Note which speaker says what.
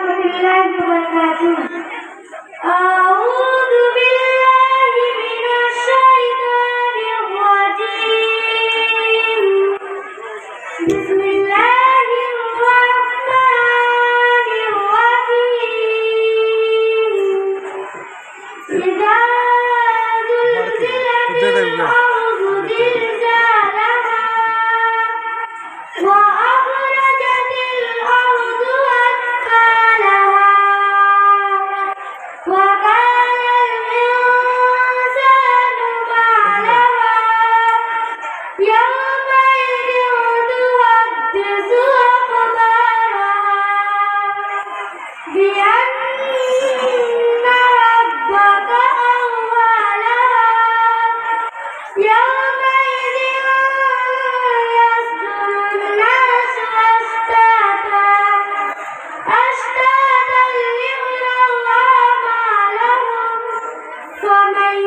Speaker 1: ورحمة الله وبركاته. أعوذ بالله من الشيطان الرجيم. بسم الله الرحمن الرحيم. إذا زلزلت الأرض زلزالها وأخرجت الأرض أثقالها وقال الإنسان ما لها يومئذ تحدث أخبارها بأن ربك أوحى لها يومئذ يصدر الناس أشتاتا ليروا الله ما لهم ومن